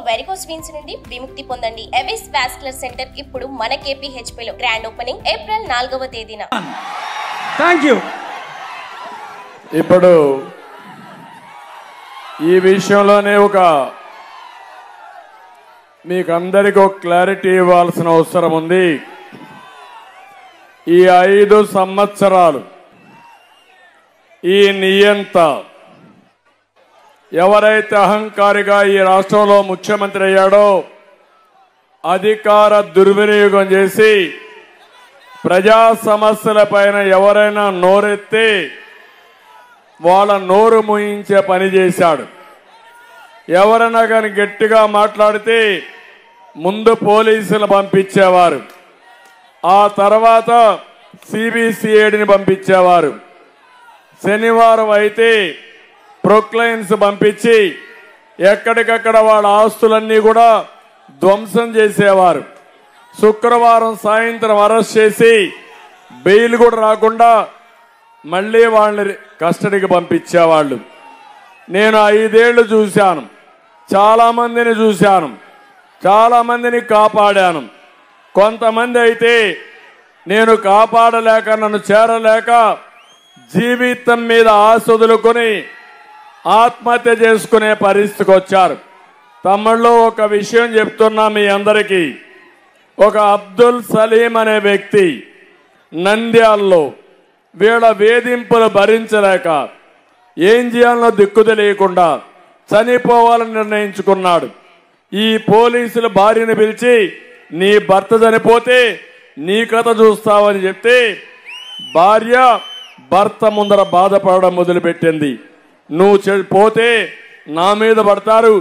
Varicose veins నుండి విముక్తి పొందండి. ఎవిస్ వాస్కులర్ సెంటర్ ఇప్పుడు మన KPHP లో గ్రాండ్ ఓపెనింగ్ ఏప్రిల్ 4వ తేదీన. థాంక్యూ. ఇప్పుడు ఈ విషయంలోనే మీకు అందరికీ ఒక క్లారిటీ ఇవ్వాల్సిన అవసరం ఉంది. ఈ 5 సంవత్సరాలు ఈ నియంత ఎవరైతే అహంకారిగా ఈ రాష్ట్రంలో ముఖ్యమంత్రి అయ్యాడో అధికార దుర్వినియోగం చేసి ప్రజా సమస్యలపైన ఎవరైనా నోరెత్తి వాళ్ళ నోరు మూయించే పని చేశాడు. ఎవరైనా కానీ గట్టిగా మాట్లాడితే ముందు పోలీసులు పంపించేవారు, ఆ తర్వాత CBCIDని పంపించేవారు. శనివారం అయితే ప్రొక్లైన్స్ పంపించి ఎక్కడికక్కడ వాళ్ళ ఆస్తులన్నీ కూడా ధ్వంసం చేసేవారు. శుక్రవారం సాయంత్రం అరెస్ట్ చేసి బెయిల్ కూడా రాకుండా మళ్ళీ వాళ్ళని కస్టడీకి పంపించేవాళ్ళు. నేను 5 ఏళ్లు చూశాను, చాలా మందిని చూశాను, చాలా మందిని కాపాడాను. కొంతమంది అయితే నేను కాపాడలేక నన్ను చేరలేక జీవితం మీద ఆశ వదులుకొని ఆత్మహత్య చేసుకునే పరిస్థితికి వచ్చారు. తమిళ్లో ఒక విషయం చెప్తున్నా మీ అందరికీ. ఒక అబ్దుల్ సలీం అనే వ్యక్తి నంద్యాలలో వీళ్ళ వేధింపులు భరించలేక ఏం చేయాలనో దిక్కు తెలియకుండా చనిపోవాలని నిర్ణయించుకున్నాడు. ఈ పోలీసుల భార్యను పిలిచి నీ భర్త చనిపోతే నీ కథ చూస్తావని చెప్తే భార్య భర్త ముందర బాధపడడం మొదలుపెట్టింది. నువ్వు పోతే నా మీద పడతారు,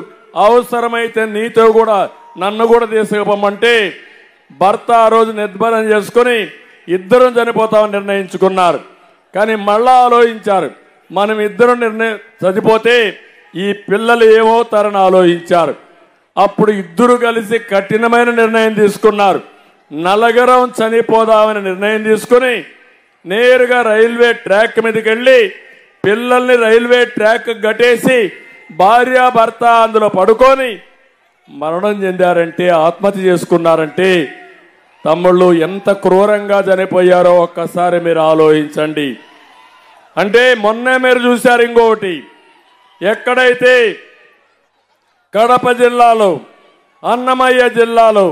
అవసరమైతే నీతో కూడా నన్ను కూడా తీసుకుపోమంటే భర్త ఆ రోజు నిర్భరం చేసుకుని ఇద్దరం చనిపోతామని నిర్ణయించుకున్నారు. కానీ మళ్ళా ఆలోచించారు, మనం ఇద్దరం చనిపోతే ఈ పిల్లలు ఏమవుతారని ఆలోచించారు. అప్పుడు ఇద్దరు కలిసి కఠినమైన నిర్ణయం తీసుకున్నారు. నలుగురం చనిపోదామని నిర్ణయం తీసుకుని నేరుగా రైల్వే ట్రాక్ మీదకి వెళ్ళి పిల్లల్ని రైల్వే ట్రాక్ గట్టేసి భార్యాభర్త అందులో పడుకొని మరణం చెందారంటే, ఆత్మహత్య చేసుకున్నారంటే తమ్ముళ్ళు ఎంత క్రూరంగా చనిపోయారో ఒక్కసారి మీరు ఆలోచించండి. అంటే మొన్నే మీరు చూశారు ఇంకొకటి, ఎక్కడైతే కడప జిల్లాలో అన్నమయ్య జిల్లాలో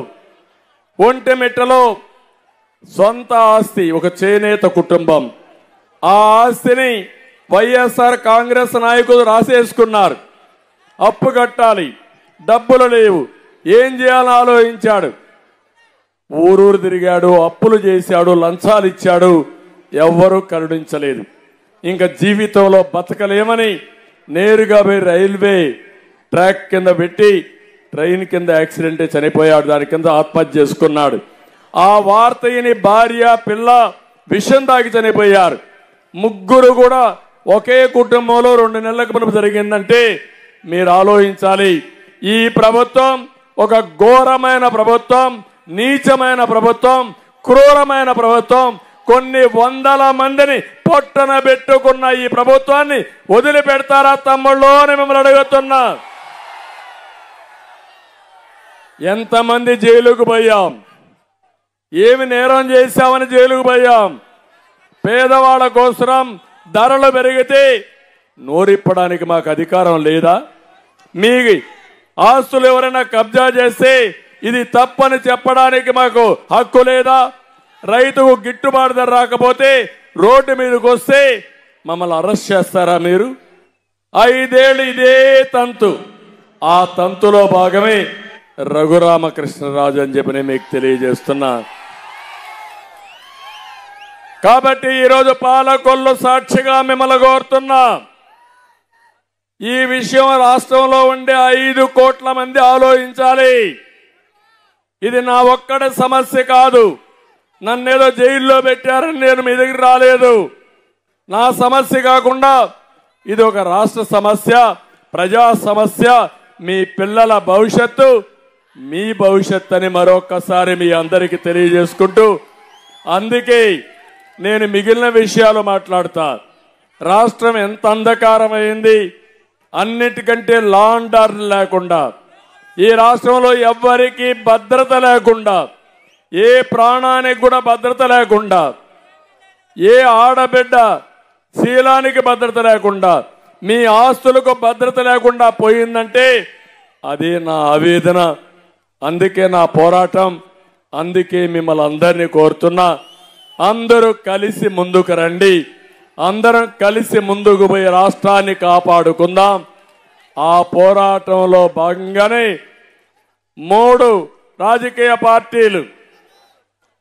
ఒంటిమిట్టలో సొంత ఆస్తి ఒక చేనేత కుటుంబం, ఆ ఆస్తిని వైఎస్ఆర్ కాంగ్రెస్ నాయకులు రాసేసుకున్నారు. అప్పు కట్టాలి, డబ్బులు లేవు, ఏం చేయాలని ఆలోచించాడు. ఊరూరు తిరిగాడు, అప్పులు చేశాడు, లంచాలు ఇచ్చాడు, ఎవ్వరూ కరుణించలేదు. ఇంకా జీవితంలో బతకలేమని నేరుగా పోయి రైల్వే ట్రాక్ కింద పెట్టి ట్రైన్ కింద యాక్సిడెంట్ చనిపోయాడు. దాని కింద ఆత్మహత్య చేసుకున్నాడు. ఆ వార్తని భార్య పిల్ల విషం తాగి చనిపోయారు. ముగ్గురు కూడా ఒకే కుటుంబంలో 2 నెలలకు మునుపు జరిగిందంటే మీరు ఆలోచించాలి. ఈ ప్రభుత్వం ఒక ఘోరమైన ప్రభుత్వం, నీచమైన ప్రభుత్వం, క్రూరమైన ప్రభుత్వం. కొన్ని వందల మందిని పొట్టన పెట్టుకున్న ఈ ప్రభుత్వాన్ని వదిలిపెడతారా తమ్ముళ్ళు అని మిమ్మల్ని అడుగుతున్నా. ఎంతమంది జైలుకు పోయాం, ఏమి నేరం చేశామని జైలుకు పోయాం. పేదవాళ్ళ కోసం ధరలు పెరిగితే నోరిప్పడానికి మాకు అధికారం లేదా? మీ ఆస్తులు ఎవరైనా కబ్జా చేస్తే ఇది తప్పని చెప్పడానికి మాకు హక్కు లేదా? రైతుకు గిట్టుబాటు ధర రాకపోతే రోడ్డు మీదకి వస్తే మమ్మల్ని అరెస్ట్ చేస్తారా మీరు? 5 ఏళ్ళు ఇదే తంతు. ఆ తంతులో భాగమే రఘురామకృష్ణరాజు అని చెప్పి నేను మీకు తెలియజేస్తున్నా. కాబట్టి ఈరోజు పాలకొల్లు సాక్షిగా మిమ్మల్ని కోరుతున్నా, ఈ విషయం రాష్ట్రంలో ఉండే 5 కోట్ల మంది ఆలోచించాలి. ఇది నా ఒక్కడి సమస్య కాదు. నన్నేదో జైల్లో పెట్టారని నేను మీ దగ్గర రాలేదు. నా సమస్య కాకుండా ఇది ఒక రాష్ట్ర సమస్య, ప్రజా సమస్య, మీ పిల్లల భవిష్యత్తు, మీ భవిష్యత్తు అని మరొకసారి మీ అందరికీ తెలియజేసుకుంటూ, అందుకే నేను మిగిలిన విషయాలు మాట్లాడతా. రాష్ట్రం ఎంత అంధకారమైంది, అన్నిటికంటే లా అండ్ ఆర్డర్ లేకుండా ఈ రాష్ట్రంలో ఎవ్వరికీ భద్రత లేకుండా, ఏ ప్రాణానికి కూడా భద్రత లేకుండా, ఏ ఆడబిడ్డ శీలానికి భద్రత లేకుండా, మీ ఆస్తులకు భద్రత లేకుండా పోయిందంటే అది నా ఆవేదన. అందుకే నా పోరాటం. అందుకే మిమ్మల్ని అందరినీ కోరుతున్నా, అందరూ కలిసి ముందుకు రండి. అందరం కలిసి ముందుకు పోయి రాష్ట్రాన్ని కాపాడుకుందాం. ఆ పోరాటంలో భాగంగానే 3 రాజకీయ పార్టీలు,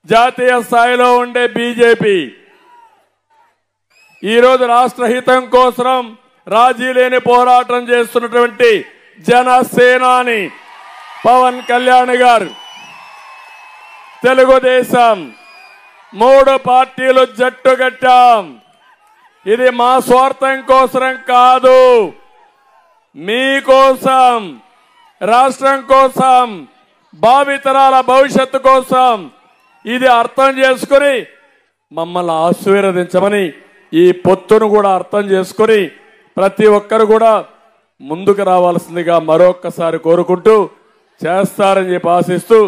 జాతీయ స్థాయిలో ఉండే బీజేపీ, ఈరోజు రాష్ట్ర హితం కోసం రాజీ లేని పోరాటం చేస్తున్నటువంటి జనసేనాని పవన్ కళ్యాణ్ గారు, తెలుగుదేశం 3 పార్టీలు జట్టు కట్టాం. ఇది మా స్వార్థం కోసం కాదు, మీకోసం, రాష్ట్రం కోసం, భావితరాల భవిష్యత్తు కోసం. ఇది అర్థం చేసుకుని మమ్మల్ని ఆశీర్వదించమని, ఈ పొత్తును కూడా అర్థం చేసుకుని ప్రతి ఒక్కరు కూడా ముందుకు రావాల్సిందిగా మరొక్కసారి కోరుకుంటూ, చేస్తారని చెప్పి ఆశిస్తూ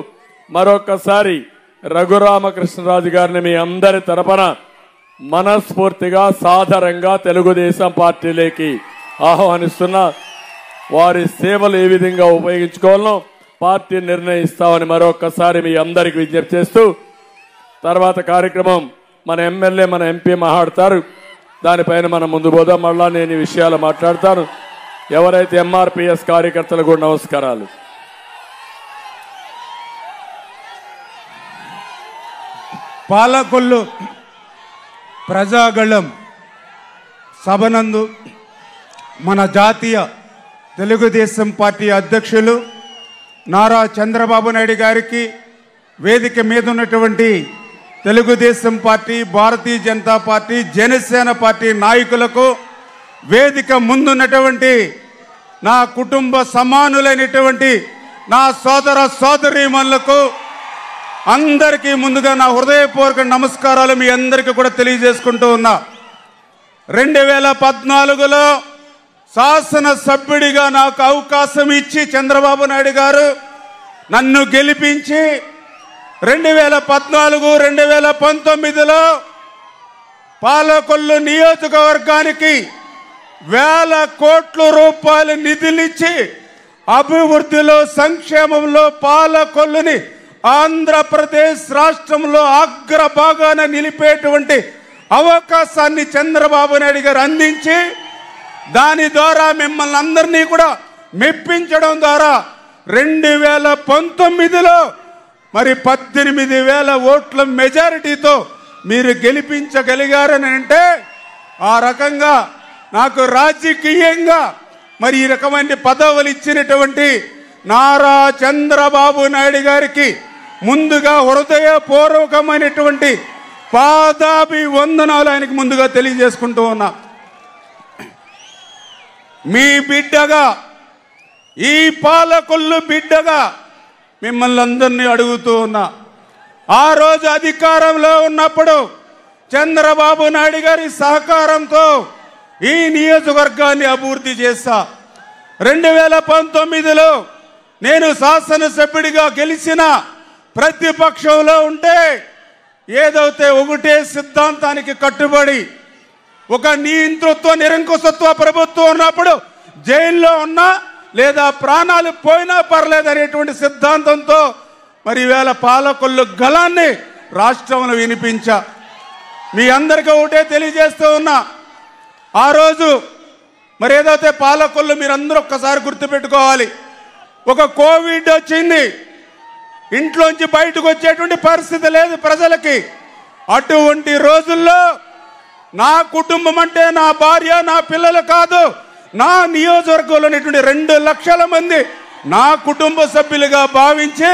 మరొక్కసారి రఘురామకృష్ణరాజు గారిని మీ అందరి తరపున మనస్ఫూర్తిగా సాదరంగా తెలుగుదేశం పార్టీలోకి ఆహ్వానిస్తున్నా. వారి సేవలు ఏ విధంగా ఉపయోగించుకోవాలో పార్టీ నిర్ణయిస్తామని మరొక్కసారి మీ అందరికి విజ్ఞప్తి చేస్తూ, తర్వాత కార్యక్రమం మన ఎమ్మెల్యే, మన ఎంపీ మాట్లాడతారు. దానిపైన మనం ముందు పోదాం. మళ్ళా నేను ఈ విషయాలు మాట్లాడతాను. ఎవరైతే ఎంఆర్పిఎస్ కార్యకర్తలు కూడా నమస్కారాలు. పాలకొల్లు ప్రజాగళం సభనందు మన జాతీయ తెలుగుదేశం పార్టీ అధ్యక్షులు నారా చంద్రబాబు నాయుడు గారికి, వేదిక మీద ఉన్నటువంటి Telugu Desam party, Bharatiya Janata party, Janasena party నాయకులకు, వేదిక ముందున్నటువంటి నా కుటుంబ సమానులైనటువంటి నా సోదర సోదరీమణులకు అందరికీ ముందుగా నా హృదయపూర్వక నమస్కారాలు మీ అందరికీ కూడా తెలియజేసుకుంటూ ఉన్నా. 2014లో శాసనసభ్యుడిగా నాకు అవకాశం ఇచ్చి చంద్రబాబు నాయుడు గారు నన్ను గెలిపించి 2014, 2019లో పాలకొల్లు నియోజకవర్గానికి వేల కోట్ల రూపాయల నిధులిచ్చి అభివృద్ధిలో, సంక్షేమంలో పాలకొల్లుని ఆంధ్రప్రదేశ్ రాష్ట్రంలో అగ్రభాగాన నిలిపేటువంటి అవకాశాన్ని చంద్రబాబు నాయుడు గారు అందించి, దాని ద్వారా మిమ్మల్ని అందరినీ కూడా మెప్పించడం ద్వారా 2019లో మరి 18,000 ఓట్ల మెజారిటీతో మీరు గెలిపించగలిగారని అంటే, ఆ రకంగా నాకు రాజకీయంగా మరి ఈ రకమైన పదవులు ఇచ్చినటువంటి నారా చంద్రబాబు నాయుడు గారికి ముందుగా హృదయపూర్వకమైనటువంటి పాదాభివందనాలు ఆయనకు ముందుగా తెలియజేసుకుంటూ ఉన్నా. మీ బిడ్డగా, ఈ పాలకొల్లు బిడ్డగా మిమ్మల్ని అందరినీ అడుగుతూ ఉన్నా. ఆ రోజు అధికారంలో ఉన్నప్పుడు చంద్రబాబు నాయుడు గారి సహకారంతో ఈ నియోజకవర్గాన్ని అభివృద్ధి చేశా. 2019లో నేను శాసనసభ్యుడిగా గెలిచిన ప్రతిపక్షంలో ఉంటే ఏదైతే ఒకటే సిద్ధాంతానికి కట్టుబడి, ఒక నియంతృత్వ నిరంకుశత్వ ప్రభుత్వం ఉన్నప్పుడు జైల్లో ఉన్నా లేదా ప్రాణాలు పోయినా పర్లేదు అనేటువంటి సిద్ధాంతంతో మరి ఈవేళ పాలకొల్లు గళాన్ని రాష్ట్రంలో వినిపించా. మీ అందరికీ ఒకటే తెలియజేస్తూ ఉన్నా, ఆ రోజు మరి ఏదైతే పాలకొల్లు మీరందరూ ఒక్కసారి గుర్తుపెట్టుకోవాలి, ఒక కోవిడ్ వచ్చింది, ఇంట్లోంచి బయటకు వచ్చేటువంటి పరిస్థితి లేదు ప్రజలకి. అటువంటి రోజుల్లో నా కుటుంబం అంటే నా భార్య, నా పిల్లలు కాదు, నా నియోజకవర్గంలో 2 లక్షల మంది నా కుటుంబ సభ్యులుగా భావించి,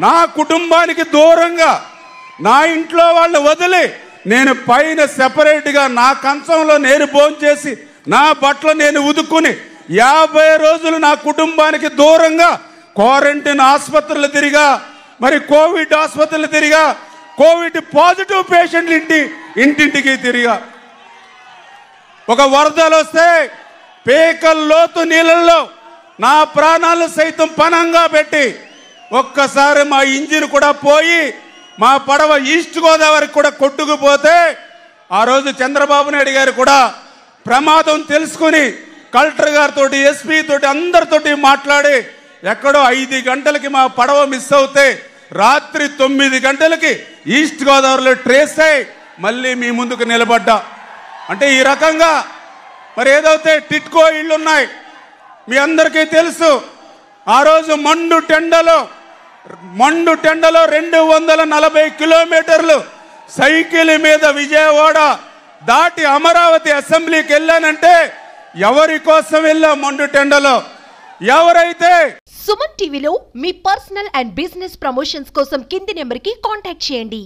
నా కుటుంబానికి దూరంగా నా ఇంట్లో వాళ్ళు వదిలి నేను పైన సెపరేట్గా నా కంచంలో నేను భోంచేసి నా బట్టలు నేను ఉదుక్కుని 50 రోజులు నా కుటుంబానికి దూరంగా క్వారంటైన్ ఆసుపత్రులు తిరిగా, మరి కోవిడ్ ఆసుపత్రులు తిరిగా, కోవిడ్ పాజిటివ్ పేషెంట్లు ఇంటింటికి తిరిగా. ఒక వరదలు వస్తే పేకల లోతు నీళ్ళల్లో నా ప్రాణాలు సైతం పణంగా పెట్టి ఒక్కసారి మా ఇంజిన్ కూడా పోయి మా పడవ ఈస్ట్ గోదావరికి కూడా కొట్టుకుపోతే ఆ రోజు చంద్రబాబు నాయుడు గారు కూడా ప్రమాదం తెలుసుకుని కలెక్టర్ గారితో ఎస్పీ తోటి అందరితోటి మాట్లాడి ఎక్కడో 5 గంటలకి మా పడవ మిస్ అవుతే రాత్రి 9 గంటలకి ఈస్ట్ గోదావరిలో ట్రేస్ అయి మళ్ళీ మీ ముందుకు నిలబడ్డా. అంటే ఈ రకంగా మరి ఏదైతే టిట్కో ఇళ్ళు ఉన్నాయి మీ అందరికీ తెలుసు. ఆ రోజు మండు టెండలో 240 కిలోమీటర్లు సైకిల్ మీద విజయవాడ దాటి అమరావతి అసెంబ్లీకి వెళ్ళానంటే ఎవరి కోసం వెళ్ళా? మండు టెండలో ఎవరైతే సుమన్ టీవీలో మీ పర్సనల్ అండ్ బిజినెస్ ప్రమోషన్స్ కోసం కింది నెంబర్కి కాంటాక్ట్ చేయండి.